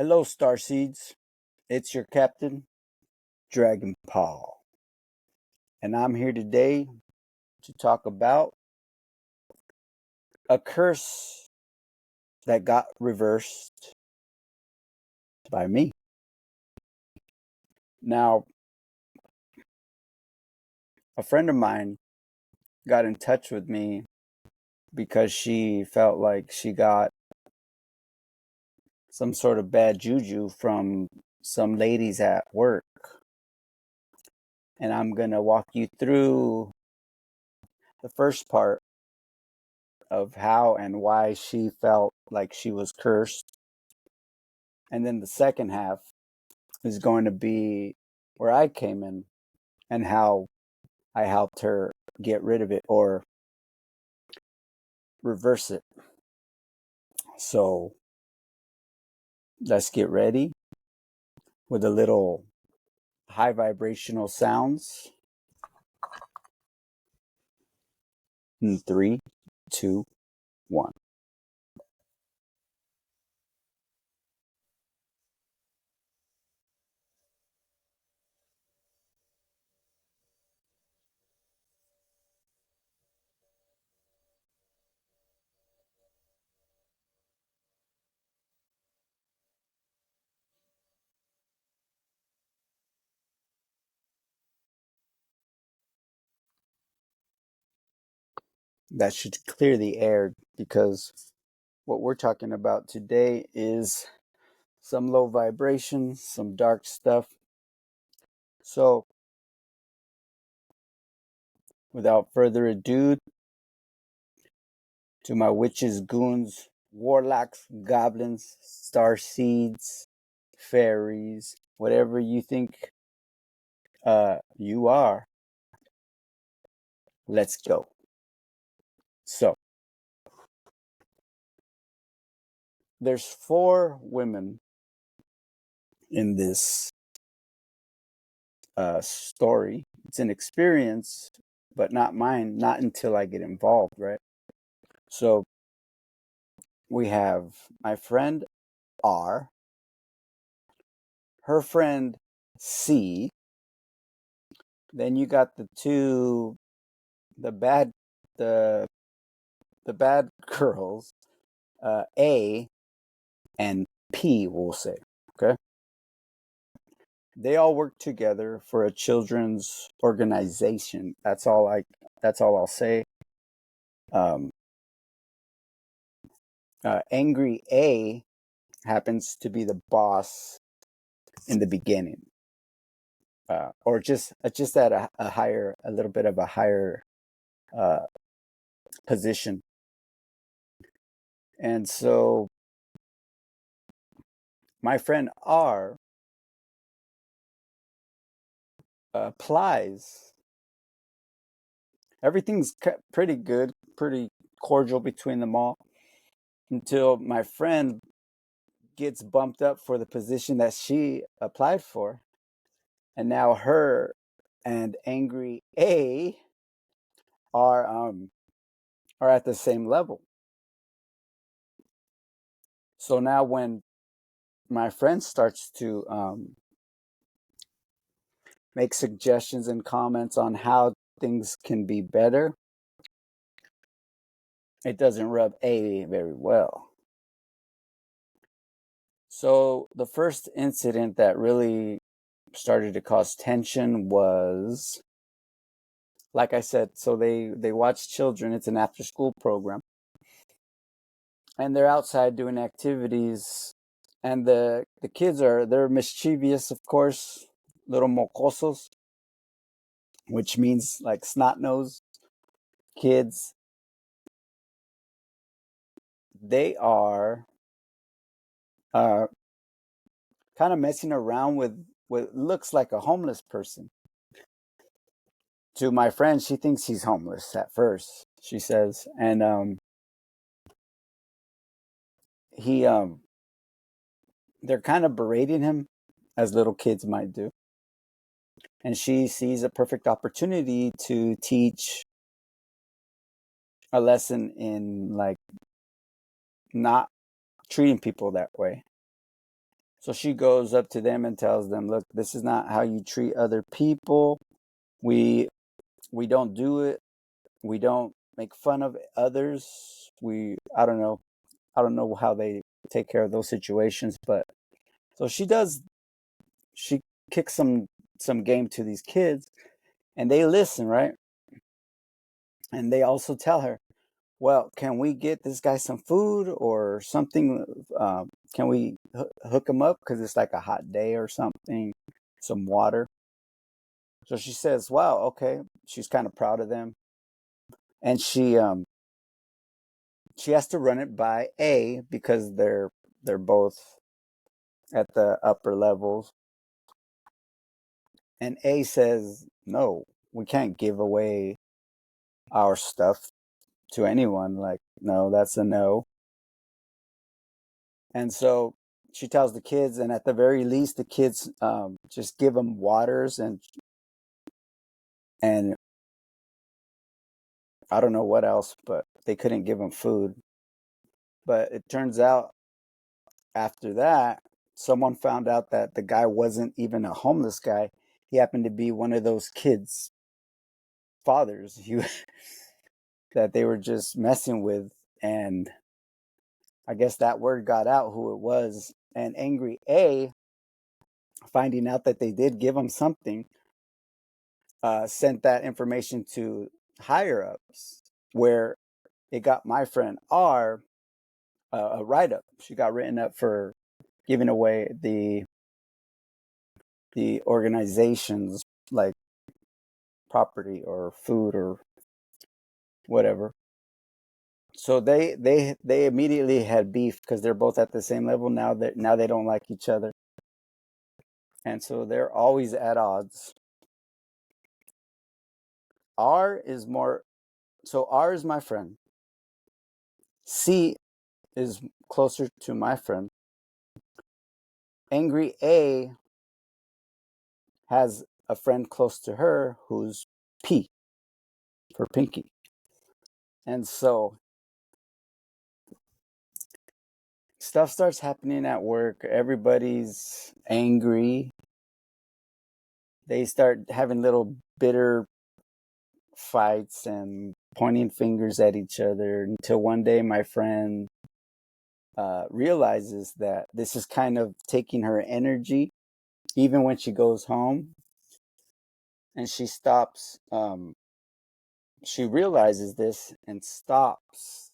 Hello, Starseeds. It's your captain, Dragon Paul. And I'm here today to talk about a curse that got reversed by me. Now, a friend of mine got in touch with me because she felt like she got some sort of bad juju from some ladies at work. And I'm going to walk you through the first part of how and why she felt like she was cursed. And then the second half is going to be where I came in and how I helped her get rid of it or reverse it. So let's get ready with a little high vibrational sounds. In 3, 2, 1. That should clear the air because what we're talking about today is some low vibration, some dark stuff. So, without further ado, to my witches, goons, warlocks, goblins, star seeds, fairies, whatever you think you are, let's go. So, there's 4 women in this story. It's an experience, but not mine, not until I get involved, right? So, we have my friend R, her friend C, then you got the bad the the bad girls, A and P, we'll say. Okay, they all work together for a children's organization. That's all I'll say. Um, Angry A happens to be the boss in the beginning, or just at a little bit of a higher uh, position. And so my friend R applies. Everything's pretty good, pretty cordial between them all until my friend gets bumped up for the position that she applied for. And now her and Angry A are at the same level. So now when my friend starts to make suggestions and comments on how things can be better, it doesn't rub A very well. So the first incident that really started to cause tension was, like I said, so they watch children. It's an after school program, and they're outside doing activities, and the kids they're mischievous, of course, little mocosos, which means like snot nose kids. They are uh, kind of messing around with what looks like a homeless person. To my friend, she thinks he's homeless at first, she says, and he they're kind of berating him as little kids might do. And she sees a perfect opportunity to teach a lesson in like not treating people that way. So she goes up to them and tells them, "Look, this is not how you treat other people. We we don't do it. We don't make fun of others. I don't know how they take care of those situations, but so she kicks some game to these kids and they listen, right? And they also tell her, well, can we get this guy some food or something? Can we hook him up because it's like a hot day or something? Some water. So she says, "Wow, okay." She's kind of proud of them, and she has to run it by A because they're both at the upper levels, and A says, "No, we can't give away our stuff to anyone. Like, no, that's a no." And so she tells the kids, and at the very least, the kids just give them waters and I don't know what else, but they couldn't give them food. But it turns out after that, someone found out that the guy wasn't even a homeless guy. He happened to be one of those kids' fathers that they were just messing with, and I guess that word got out who it was. And Angry A, finding out that they did give him something, sent that information to higher ups, where it got my friend R a write up. She got written up for giving away the organization's like property or food or whatever. So they immediately had beef because they're both at the same level now. That now they don't like each other, and so they're always at odds. R is more so R is my friend. C is closer to my friend. Angry A has a friend close to her who's P for Pinky. And so stuff starts happening at work. Everybody's angry. They start having little bitter fights and pointing fingers at each other until one day my friend realizes that this is kind of taking her energy even when she goes home, and she realizes this and stops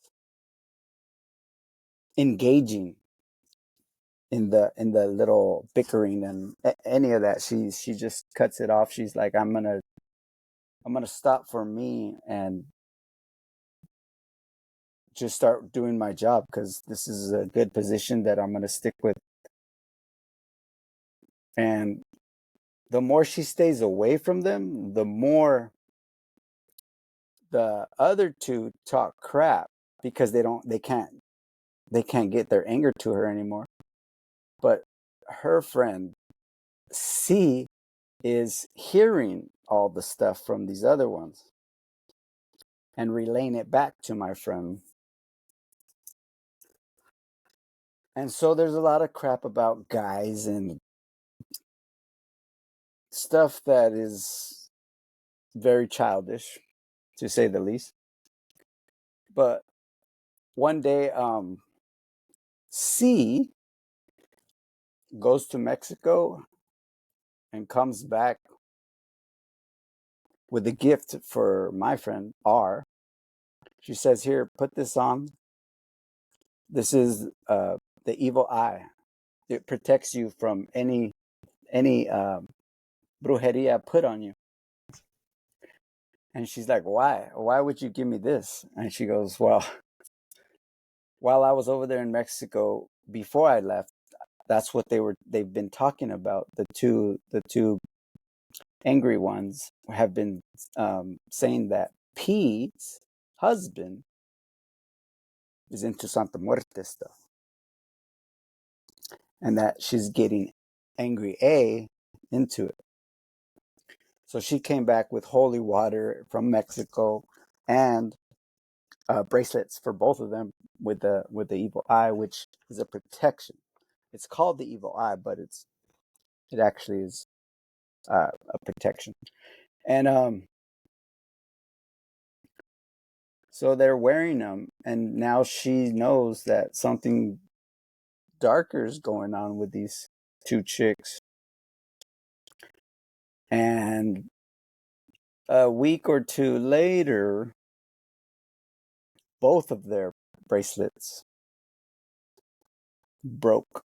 engaging in the little bickering and any of that. She just cuts it off. She's like, I'm gonna stop for me and just start doing my job because this is a good position that I'm gonna stick with. And the more she stays away from them, the more the other two talk crap because they can't get their anger to her anymore. But her friend C is hearing all the stuff from these other ones and relaying it back to my friend. And so there's a lot of crap about guys and stuff that is very childish, to say the least. But one day, C goes to Mexico and comes back with a gift for my friend R. She says, "Here, put this on. This is the evil eye. It protects you from any brujeria put on you." And she's like, "Why? Why would you give me this?" And she goes, "Well, while I was over there in Mexico before I left, that's what they've been talking about. The two angry ones have been saying that P's husband is into Santa Muerte stuff, and that she's getting Angry A into it." So she came back with holy water from Mexico and bracelets for both of them with the evil eye, which is a protection. It's called the evil eye, but it actually is a protection. And so they're wearing them, and now she knows that something darker is going on with these two chicks. And a week or two later, both of their bracelets broke.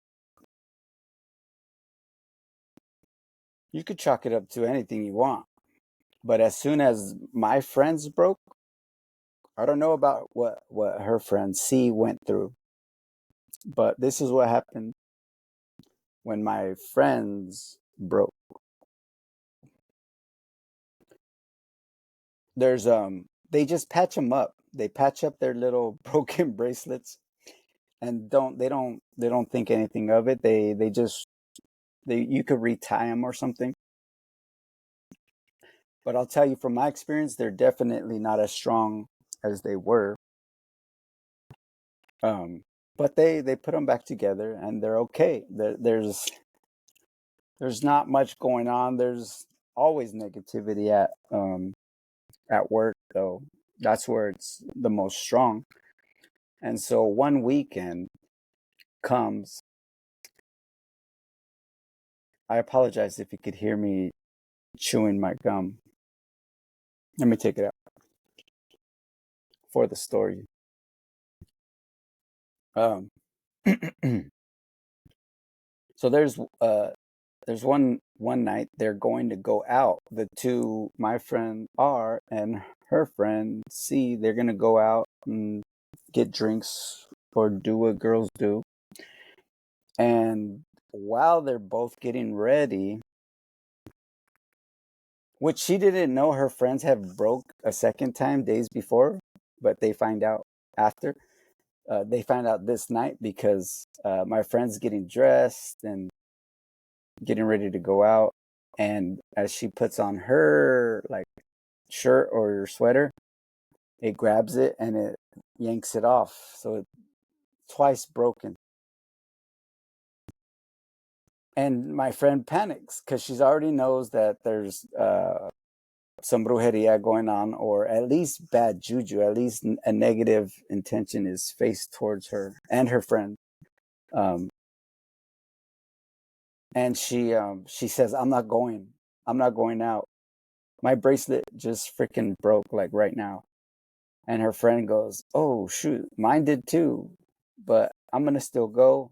You could chalk it up to anything you want. But as soon as my friends broke, I don't know about what her friend C went through, but this is what happened when my friends broke. There's they just patch them up. They patch up their little broken bracelets and they don't think anything of it. They just you could retie them or something. But I'll tell you from my experience, they're definitely not as strong as they were. But they put them back together and they're okay. There's not much going on. There's always negativity at work, though. That's where it's the most strong. And so one weekend comes. I apologize if you could hear me chewing my gum. Let me take it out for the story. Um, so there's one night they're going to go out. The two, my friend R and her friend C, they're gonna go out and get drinks or do what girls do. And while they're both getting ready, which she didn't know her friends have broke a second time days before, but they find out after. They find out this night because my friend's getting dressed and getting ready to go out, and as she puts on her like shirt or sweater, it grabs it and it yanks it off. So it's twice broken. And my friend panics because she's already knows that there's some brujeria going on, or at least bad juju, at least a negative intention is faced towards her and her friend. Um, and she says, I'm not going out. My bracelet just freaking broke like right now. And her friend goes, oh shoot, mine did too, but I'm gonna still go.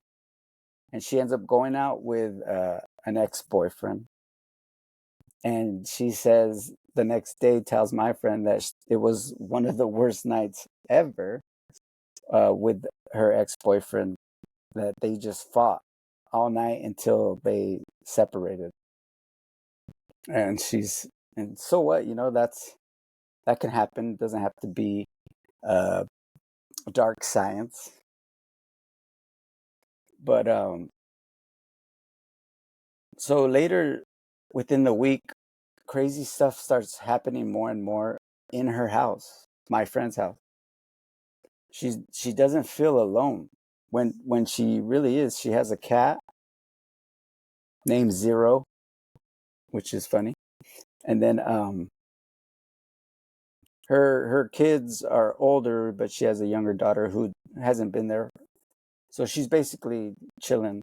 And she ends up going out with an ex-boyfriend. And she says the next day, tells my friend that it was one of the worst nights ever with her ex-boyfriend, that they just fought all night until they separated. And and so what, that can happen. It doesn't have to be uh, dark science. But so later within the week, crazy stuff starts happening more and more in her house, my friend's house. She doesn't feel alone when she really is. She has a cat named Zero, which is funny. And then her kids are older, but she has a younger daughter who hasn't been there. So she's basically chilling,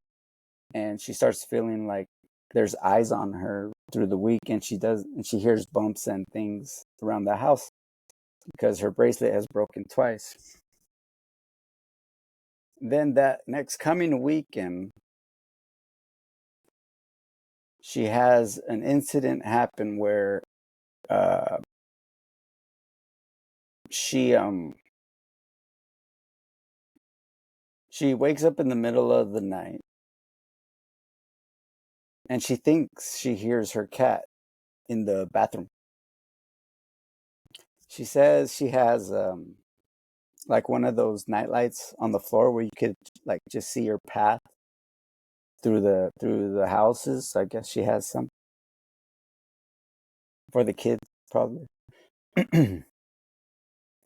and she starts feeling like there's eyes on her through the week, and she hears bumps and things around the house because her bracelet has broken twice. Then that next coming weekend, she has an incident happen where uh, she she wakes up in the middle of the night and she thinks she hears her cat in the bathroom. She says she has like one of those night lights on the floor where you could like just see your path through the houses. I guess she has some for the kids probably.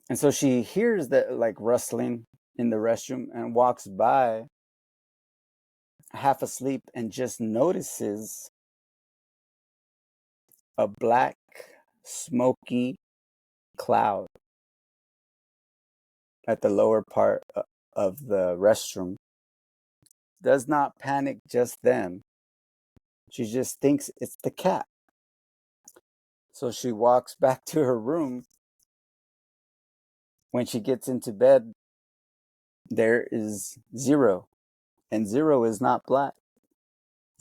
And so she hears that like rustling in the restroom and walks by, half asleep and just notices a black, smoky cloud at the lower part of the restroom. Does not panic just then. She just thinks it's the cat. So she walks back to her room. When she gets into bed, there is Zero. And Zero is not black.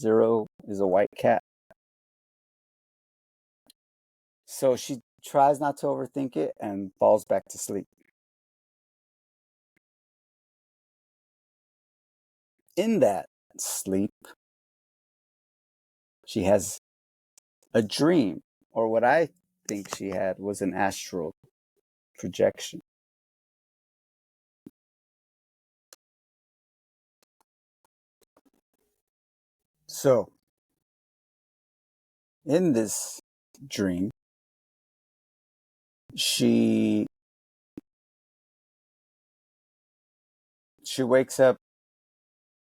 Zero is a white cat. So she tries not to overthink it and falls back to sleep. In that sleep, she has a dream, or what I think she had was an astral projection. So, in this dream, she wakes up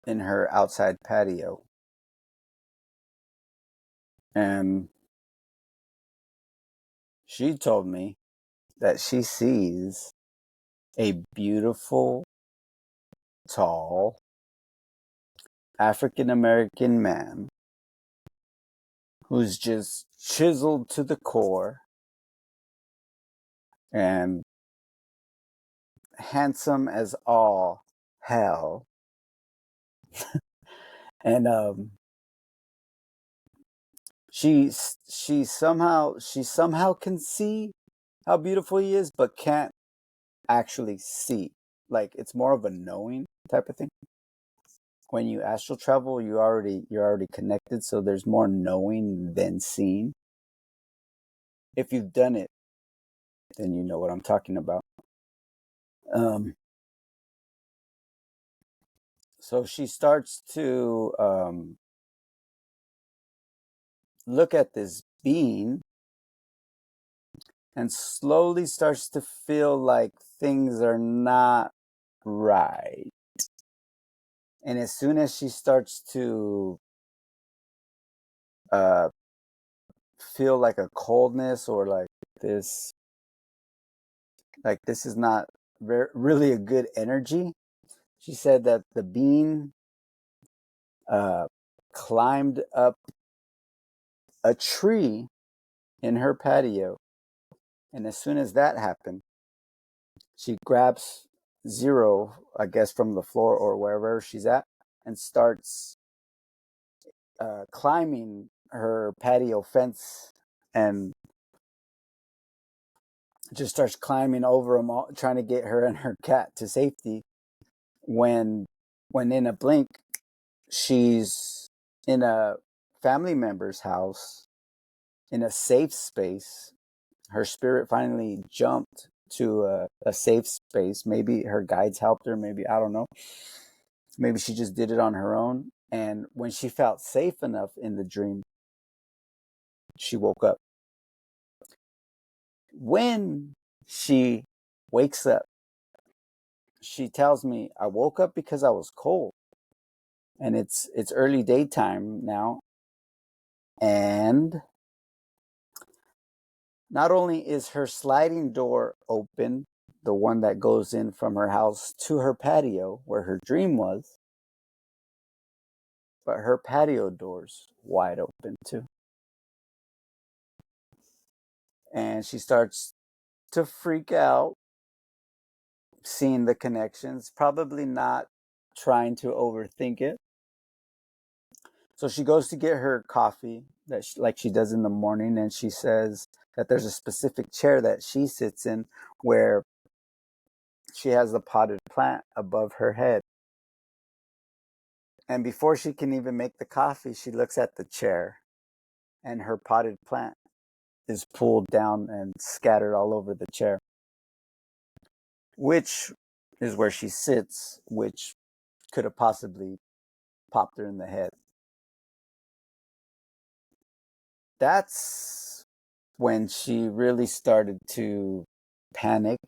in her outside patio, and she told me that she sees a beautiful, tall African American man who's just chiseled to the core and handsome as all hell. And she somehow can see how beautiful he is, but can't actually see. Like, it's more of a knowing type of thing. When you astral travel, you're already connected, so there's more knowing than seeing. If you've done it, then you know what I'm talking about. So she starts to look at this being and slowly starts to feel like things are not right. And as soon as she starts to feel like a coldness, or this this is not really a good energy, she said that the being climbed up a tree in her patio. And as soon as that happened, she grabs Zero, I guess, from the floor or wherever she's at, and starts climbing her patio fence, and just starts climbing over them all, trying to get her and her cat to safety. When in a blink, she's in a family member's house in a safe space. Her spirit finally jumped to a safe space. Maybe her guides helped her. Maybe, I don't know. Maybe she just did it on her own. And when she felt safe enough in the dream, she woke up. When she wakes up, she tells me, I woke up because I was cold. And it's early daytime now. And not only is her sliding door open, the one that goes in from her house to her patio where her dream was, but her patio door's wide open too. And she starts to freak out, seeing the connections, probably not trying to overthink it. So she goes to get her coffee like she does in the morning, and she says that there's a specific chair that she sits in where she has the potted plant above her head. And before she can even make the coffee, she looks at the chair, and her potted plant is pulled down and scattered all over the chair, which is where she sits, which could have possibly popped her in the head. That's when she really started to panic,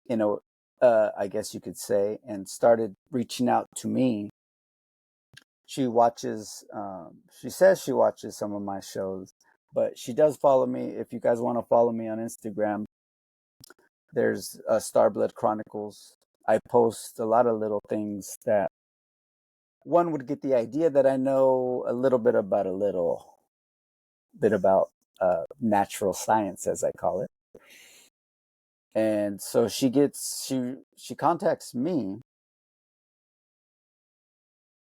I guess you could say, and started reaching out to me she watches. She says she watches some of my shows, but she does follow me. If you guys want to follow me on Instagram, there's Starblood Chronicles. I post a lot of little things that one would get the idea that I know a little bit about natural science, as I call it. And so she contacts me,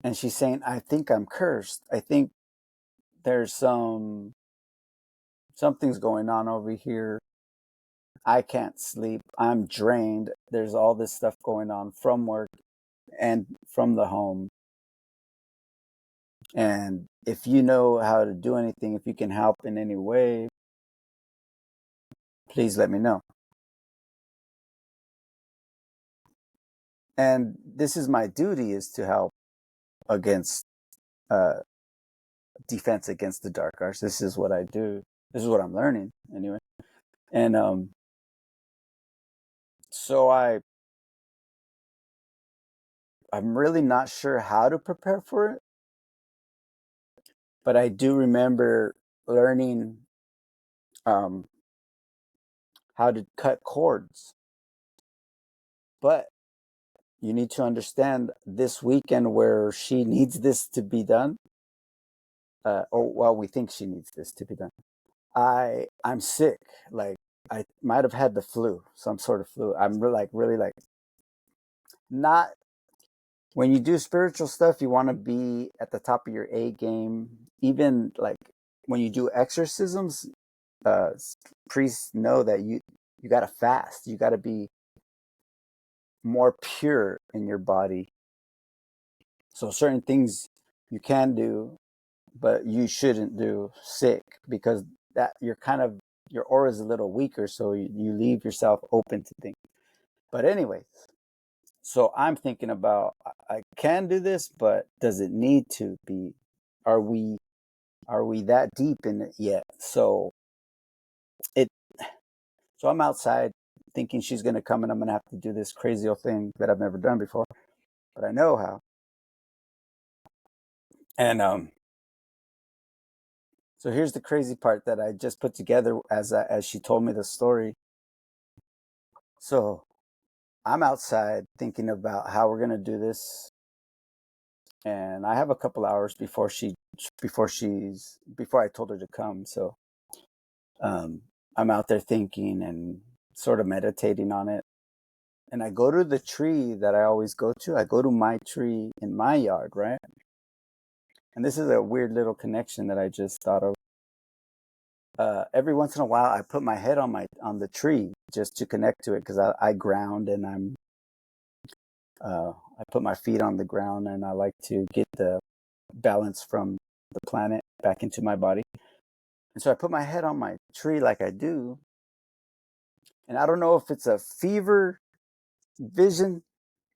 and she's saying, I think I'm cursed. I think there's something's going on over here. I can't sleep. I'm drained. There's all this stuff going on from work and from the home. And if you know how to do anything, if you can help in any way, please let me know. And this is my duty, is to help against defense against the dark arts. This is what I do. This is what I'm learning anyway. And so I'm really not sure how to prepare for it, but I do remember learning um, how to cut cords. But you need to understand, this weekend where she needs this to be done, or well, we think she needs this to be done. I'm sick. Like, I might have had the flu, some sort of flu. I'm really like not. When you do spiritual stuff, you want to be at the top of your A game. Even like when you do exorcisms, uh, priests know that you got to fast. You got to be more pure in your body. So certain things you can do, but you shouldn't do sick, because that your aura is a little weaker, so you leave yourself open to things. But anyways, so I'm thinking about, I can do this, but does it need to be? Are we that deep in it yet? It so I'm outside thinking she's gonna come and I'm gonna have to do this crazy old thing that I've never done before, but I know how. And so here's the crazy part that I just put together as she told me the story. So I'm outside thinking about how we're gonna do this, and I have a couple hours before I told her to come. So I'm out there thinking and sort of meditating on it. And I go to the tree that I always go to. I go to my tree in my yard, right? And this is a weird little connection that I just thought of. Every once in a while, I put my head on the tree just to connect to it, because I ground, and I put my feet on the ground, and I like to get the balance from the planet back into my body. And so I put my head on my tree like I do, and I don't know if it's a fever vision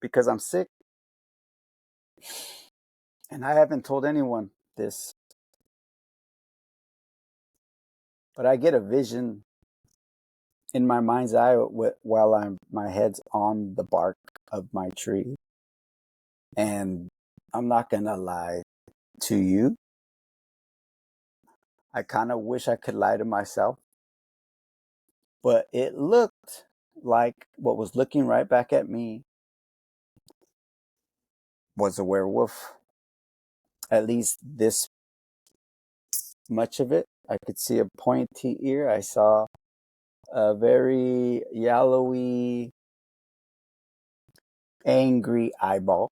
because I'm sick, and I haven't told anyone this, but I get a vision in my mind's eye while my head's on the bark of my tree. And I'm not gonna lie to you, I kind of wish I could lie to myself, but it looked like what was looking right back at me was a werewolf. At least this much of it. I could see a pointy ear. I saw a very yellowy, angry eyeball.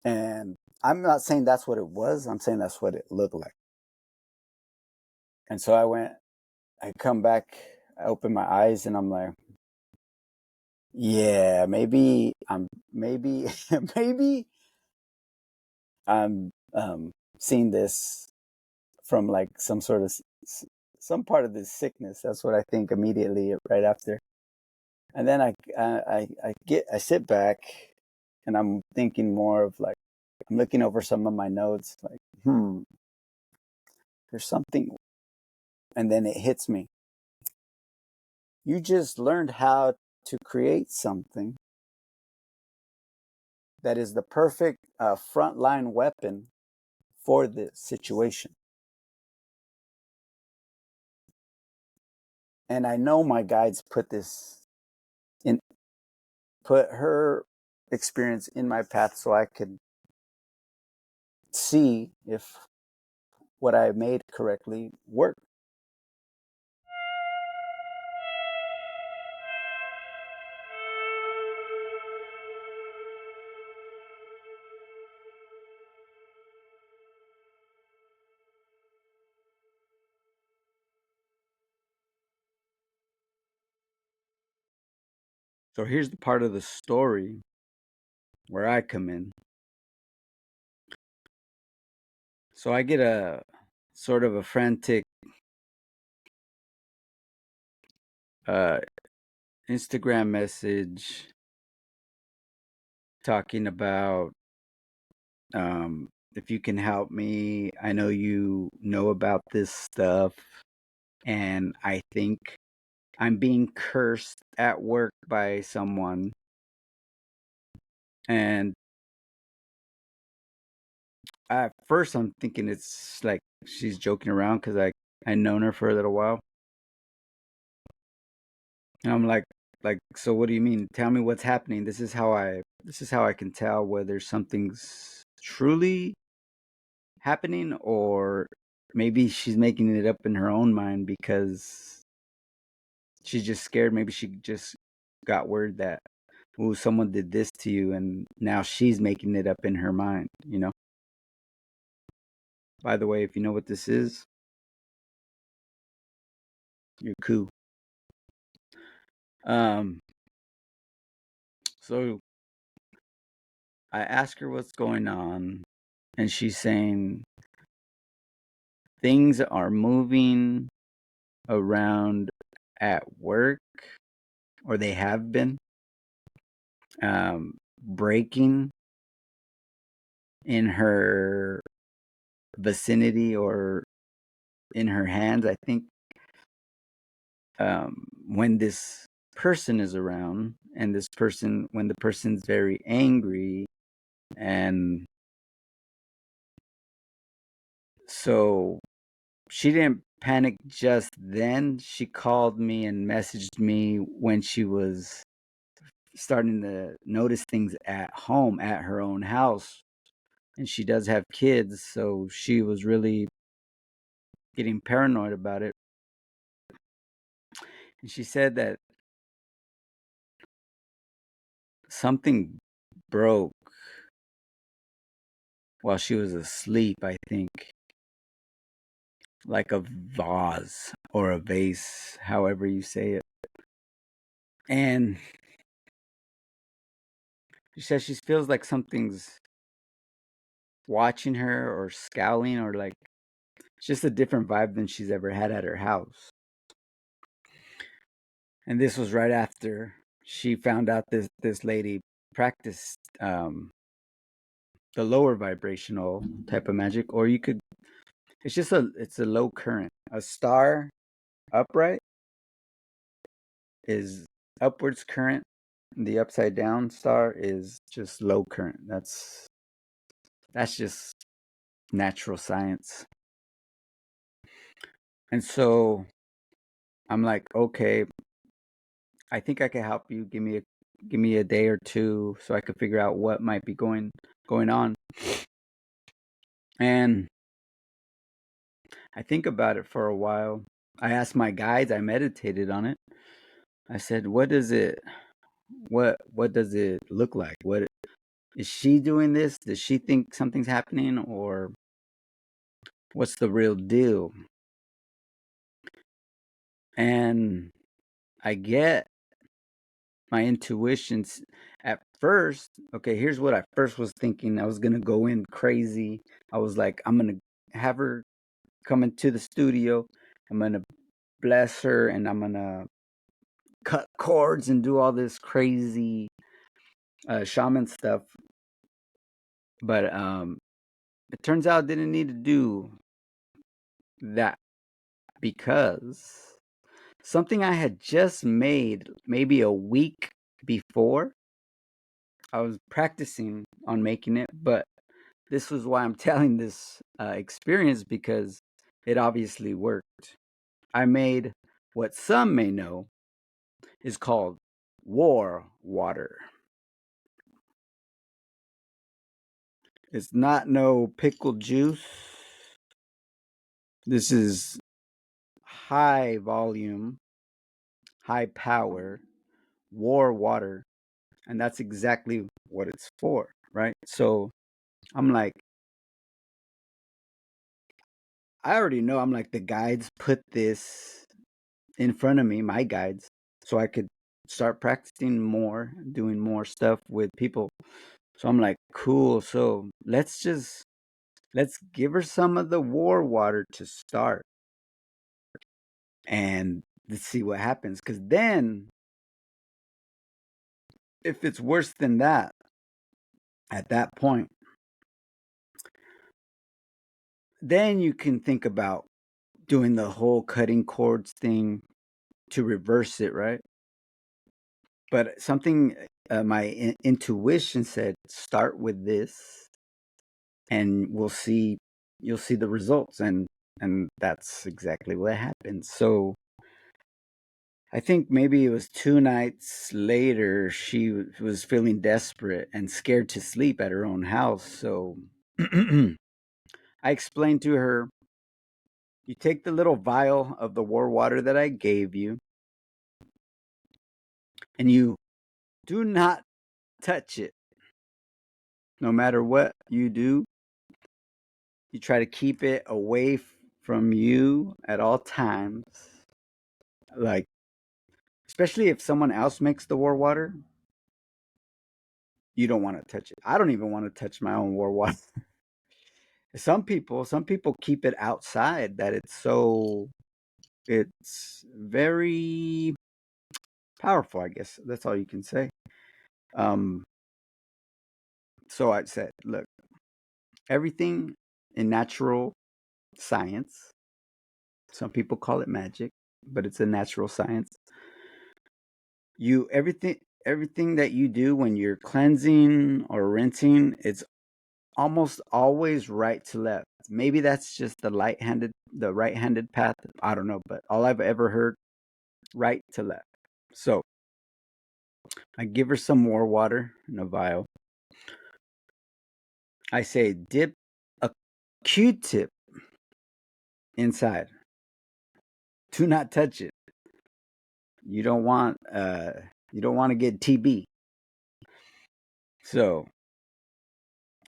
And I'm not saying that's what it was, I'm saying that's what it looked like. And so I come back, I open my eyes, and I'm like, yeah, maybe, maybe I'm seeing this from like some part of this sickness. That's what I think immediately right after. And then I sit back, and I'm thinking more of like, I'm looking over some of my notes, like, there's something. And then it hits me. You just learned how to create something that is the perfect frontline weapon for this situation. And I know my guides put her experience in my path so I could see if what I made correctly worked. So here's the part of the story where I come in. So I get a sort of a frantic uh, Instagram message talking about if you can help me. I know you know about this stuff, and I think I'm being cursed at work by someone. And at first, I'm thinking it's like she's joking around because I known her for a little while, and I'm like, so what do you mean? Tell me what's happening. This is how I can tell whether something's truly happening or maybe she's making it up in her own mind because she's just scared. Maybe she just got word that, ooh, someone did this to you, and now she's making it up in her mind. By the way, if you know what this is, you're cool. Um, so I ask her what's going on, and she's saying things are moving around at work, or they have been breaking in her vicinity or in her hands. I think when this person is around, and when the person's very angry, and so she didn't panic just then. She called me and messaged me when she was starting to notice things at home, at her own house. And she does have kids, so she was really getting paranoid about it. And she said that something broke while she was asleep, I think. Like a vase or a vase, however you say it. And she says she feels like something's watching her or scowling, or like it's just a different vibe than she's ever had at her house. And this was right after she found out this lady practiced the lower vibrational type of magic, or you could. It's a low current. A star upright is upwards current. The upside down star is just low current. That's just natural science. And so I'm like, okay, I think I can help you. Give me a day or two so I could figure out what might be going on. And I think about it for a while. I asked my guides, I meditated on it. I said, what does it look like? What is she doing this? Does she think something's happening, or what's the real deal? And I get my intuitions at first. Okay, here's what I first was thinking. I was going to go in crazy. I was like, I'm going to have her come into the studio. I'm going to bless her, and I'm going to cut cords and do all this crazy shaman stuff. But it turns out I didn't need to do that, because something I had just made maybe a week before I was practicing on making it, but this was why I'm telling this experience because it obviously worked. I made what some may know is called war water. It's not no pickle juice. This is high volume, high power war water. And that's exactly what it's for, right? So I'm like, I already know. I'm like, the guides put this in front of me, my guides, so I could start practicing more, doing more stuff with people. So I'm like, cool. So let's give her some of the war water to start, and let's see what happens. Because then, if it's worse than that, at that point, then you can think about doing the whole cutting cords thing to reverse it, right? But something my intuition said, start with this, and we'll see. You'll see the results, and that's exactly what happened. So I think maybe it was 2 nights later, she was feeling desperate and scared to sleep at her own house. So I explained to her, you take the little vial of the war water that I gave you, and you do not touch it. No matter what you do, you try to keep it away from you at all times. Like, especially if someone else makes the war water, you don't want to touch it. I don't even want to touch my own war water. Some people keep it outside, that it's very powerful, I guess. That's all you can say. Um so I said, look, everything in natural science, some people call it magic, but it's a natural science. You everything that you do when you're cleansing or rinsing, it's almost always right to left. Maybe that's just the right-handed path. I don't know, but all I've ever heard, right to left. So I give her some more water in a vial. I say, dip a Q-tip inside. Do not touch it. You don't want to get TB. So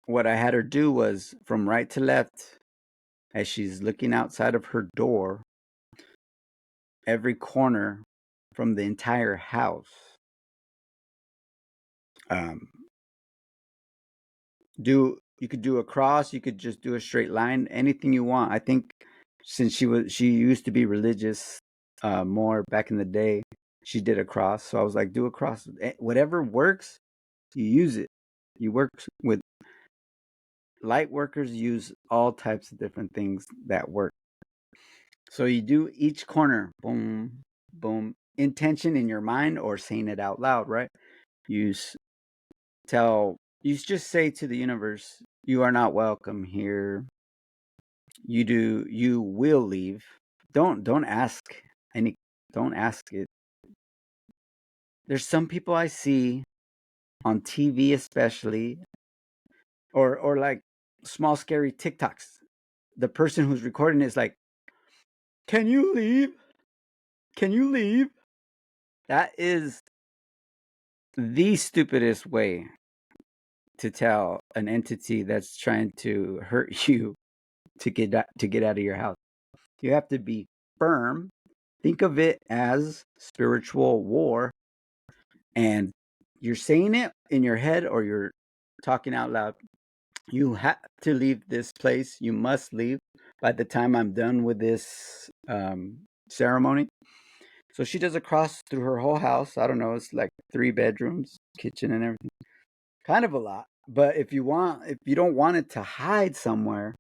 what I had her do was, from right to left, as she's looking outside of her door, every corner from the entire house. Um, you could do a cross, you could just do a straight line, anything you want. I think since she used to be religious more back in the day, she did a cross. So I was like, do a cross. Whatever works, you use it. You work with light workers, use all types of different things that work. So you do each corner, boom, boom, intention in your mind or saying it out loud, right? You you just say to the universe, you are not welcome here. You will leave. Don't ask any don't ask it. There's some people I see on TV, especially, or like small scary TikToks. The person who's recording is like, "Can you leave? Can you leave?" That is the stupidest way to tell an entity that's trying to hurt you to get out of your house. You have to be firm. Think of it as spiritual war, and you're saying it in your head or you're talking out loud. You have to leave this place. You must leave by the time I'm done with this ceremony. So she does a cross through her whole house. I don't know, it's like 3 bedrooms, kitchen, and everything. Kind of a lot. But if you don't want it to hide somewhere,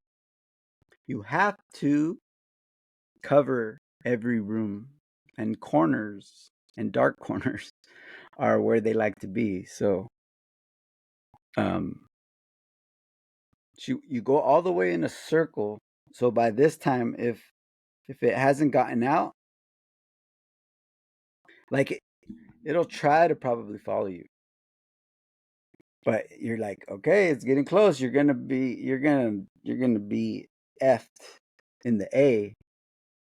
you have to cover every room, and corners and dark corners are where they like to be. So Um, you go all the way in a circle. So by this time, if it hasn't gotten out, like it'll try to probably follow you, but you're like, okay, it's getting close. You're gonna be effed in the A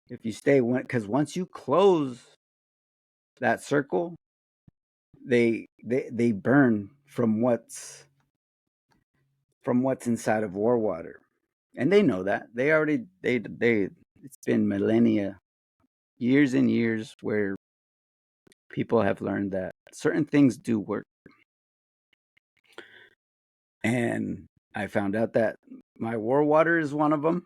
if you stay one, because once you close that circle, they burn from what's inside of war water, and they know that. They it's been millennia, years and years, where people have learned that certain things do work. And I found out that my war water is one of them.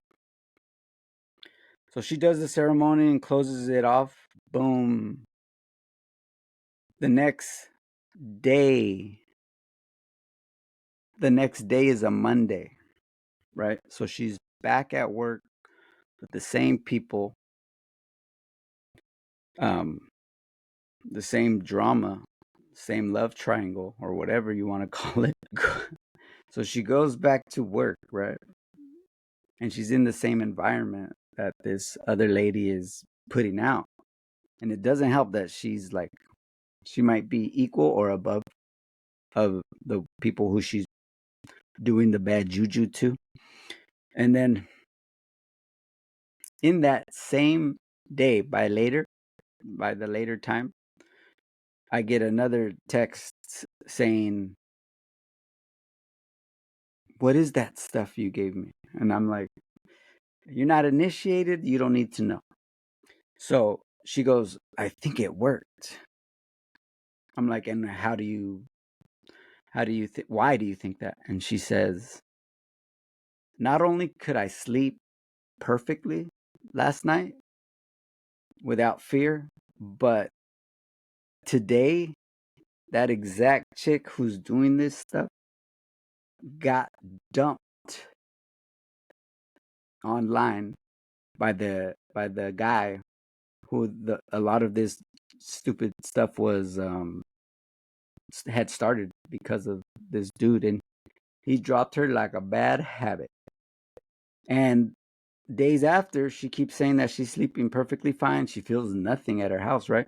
So she does the ceremony and closes it off. Boom. The next day, the next day is a Monday, right? So she's back at work with the same people, um, the same drama, same love triangle, or whatever you want to call it. So she goes back to work, right? And she's in the same environment that this other lady is putting out. And it doesn't help that she might be equal or above of the people who she's doing the bad juju to. And then in that same day, by the later time, I get another text saying, "What is that stuff you gave me?" And I'm like, "You're not initiated, you don't need to know." So she goes, "I think it worked." I'm like, "And why do you think that?" And she says, "Not only could I sleep perfectly last night without fear, but today, that exact chick who's doing this stuff got dumped online by the guy who a lot of this stupid stuff was had started because of this dude, and he dropped her like a bad habit. And days after, she keeps saying that she's sleeping perfectly fine. She feels nothing at her house, right?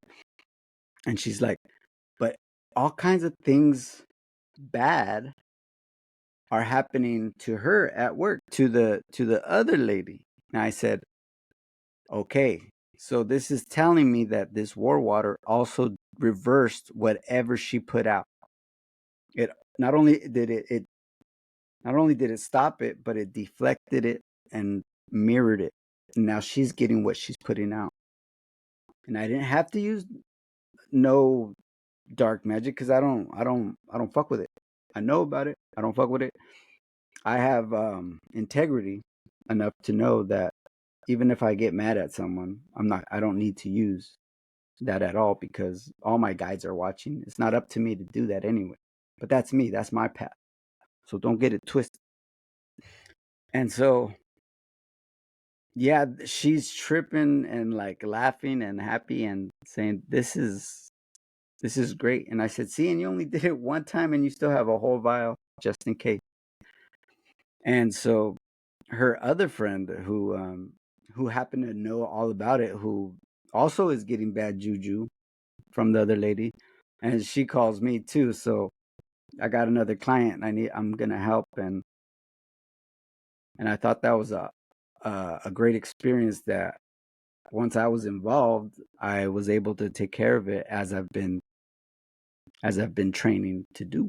And she's like, but all kinds of things bad are happening to her at work, to the other lady. And I said, okay, so this is telling me that this war water also reversed whatever she put out. It not only did it not only did it stop it, but it deflected it and mirrored it. And now she's getting what she's putting out. And I didn't have to use no dark magic because I don't fuck with it. I know about it. I don't fuck with it. I have integrity enough to know that even if I get mad at someone, I don't need to use that at all because all my guides are watching. It's not up to me to do that anyway. But that's me. That's my path. So don't get it twisted. And so, yeah, she's tripping and like laughing and happy and saying, this is great. And I said, see, and you only did it one time and you still have a whole vial just in case. And so her other friend who happened to know all about it, who also is getting bad juju from the other lady, and she calls me too. So I got another client I'm gonna help, and I thought that was a great experience that once I was involved, I was able to take care of it as I've been training to do.